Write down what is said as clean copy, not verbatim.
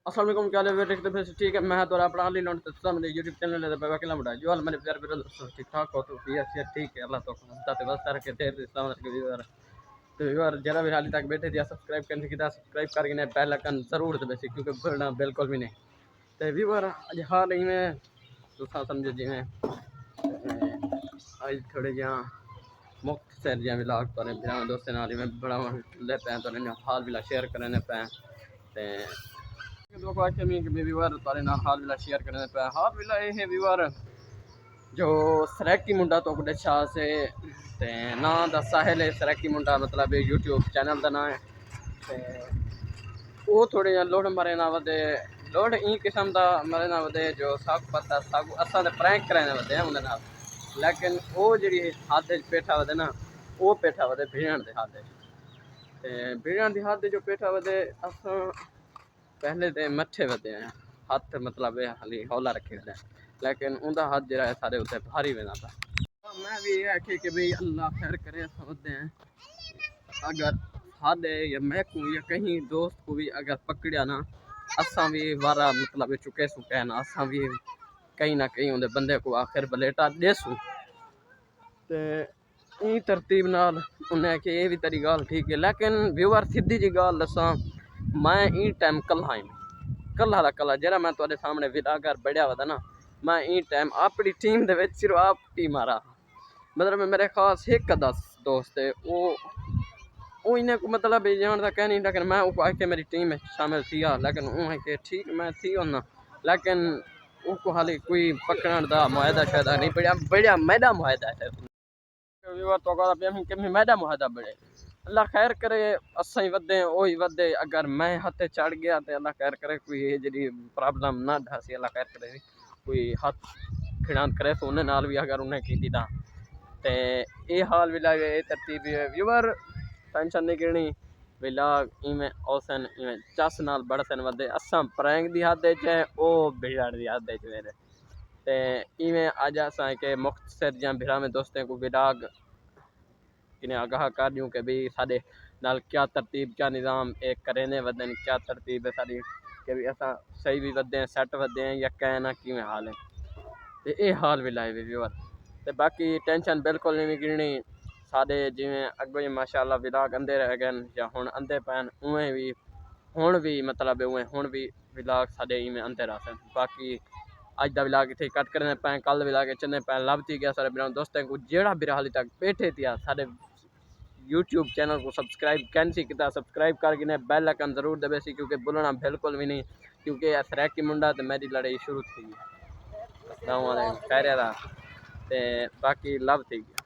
अस्सलाम वालेकुम, क्या हाल है? देखते फिर ठीक है। मैं थोड़ा अपना हाल ही लौट तो मेरे यूट्यूब चैनल है बाकी लौटा जो हाल मेरे प्यार मेरे दोस्तों ठीक ठाक हो तो ये ठीक है। अल्लाह तो ताते बस तार के थे इस्लाम के व्यूअर तो व्यूअर जरा भी हाली तक बैठे थे सब्सक्राइब करने की था सब्सक्राइब करके ने बेल आइकन जरूर दबे क्योंकि भरना बिल्कुल भी नहीं तो व्यूअर आज हाल ही में दूसरा समझो जिवें आज थोड़े जहाँ मुफ्त सैर जहाँ विलाग तो फिर दोस्तों नाल में बड़ा ले पे तो हाल भी शेयर करने पे दो आखे मी कि व्यूअर तारे नाल हाल विला शेयर करने पे हाल विला ये है व्यूअर जो सरैकी मुंडा तो बड़े शाह से ते ना दा साहिल है सरैकी मुंडा मतलब यूट्यूब चैनल का ना है ते वो थोड़े जिहा लोड मरे ना वधे लोड ई किस्म का मरे ना वधे जो सब पता सब असा तो प्रैंक कराने वधे हैं उनके नाल लेकिन वो जी हाथ पेठा वधे ना वो पेठा वधे भेण के हाथ भेण के हाथ जो पेठा वधे अस पहले तो मथे वधे हैं हाथ मतलब हाली हौला रखे वधे लेकिन उनका हाथ जो है सारे उत्ते भारी वेंदा था। मैं भी ये आखे कि भाई अल्लाह खैर करे वधे हैं अगर सादे या मैं को या कहीं दोस्त को भी अगर पकड़िया ना असा भी वारा मतलब चुके सुके ना असा भी कहीं ना कहीं उनके बंदे को आखिर बलेटा देसू ते ई तरतीब नाल उन्हें कि ये भी तेरी गाल ठीक है लेकिन व्यूअर सीधी जी गाल दसा मैं ई टाइम कल्ला दा कल्ला जरा मैं तुहाडे सामने विदागर बढ़िया वदा ना मैं ई टाइम अपनी टीम दे विच सिर्फ आप टीम मारा मतलब मेरे खास एक दोस्त है वो इन्हें को मतलब जान का कह नहीं लेकिन मैं वो आके मेरी टीम में शामिल थी लेकिन वो के ठीक मैं थी होना लेकिन उसको हाली कोई पकड़न का मुआदा शायद नहीं बढ़िया बढ़िया मैदा मुआदा है तो मैदा मुआदा बड़े अल्लाह खैर करे असा ही वधे ओ ही वधे अगर मैं हाथे चढ़ गया तो अल्लाह खैर करे कोई ये जी प्रॉब्लम ना ढासी अल्लाह खैर करे कोई हाथ खिड़ान करे तो उन्हें नाल भी अगर उन्हें की था ते ये हाल भी लगे तरतीब व्यूअर टेंशन नहीं करनी विलाग इवें ओसन इवें चस नाल बड़सन वधे असा प्रैंक दी हद च ओ बिगड़ दी हद च मेरे ते इवें अज असा के मुख्तसर या भिरा में दोस्तों को विलाग इन्हें आगाह कर दूँ कि भाई साढ़े नाल क्या तरतीब क्या निज़ाम एक करेने वदन क्या तरतीब है सारी कि भी असा सही भी वधे हैं सैट वधे हैं या कहना किवें हाल है तो ये हाल भी लाए व्यूअर तो बाकी टेंशन बिल्कुल नहीं गिरनी साढ़े जिमें अगो माशाअल्लाह विलाग अंधे रह गए या हुण अंधे पैन उवें भी हुण भी मतलब उवें हुण भी विलाग साढ़े इवें अंधे रह बाकी अज का विलाग इतने कट करने पैं कल विलाग चलने पैं लभ थी गया सारे बिना दोस्तों को जेड़ा भी हाली तक बैठे थे साढ़े यूट्यूब चैनल को सब्सक्राइब कैंसी किया सब्सक्राइब करके बेल आइकन जरूर दबे सी क्योंकि बुलना बिल्कुल भी नहीं क्योंकि सरैकी मुंडा तो मेरी लड़ाई शुरू थी खैर बाकी लव थी गया।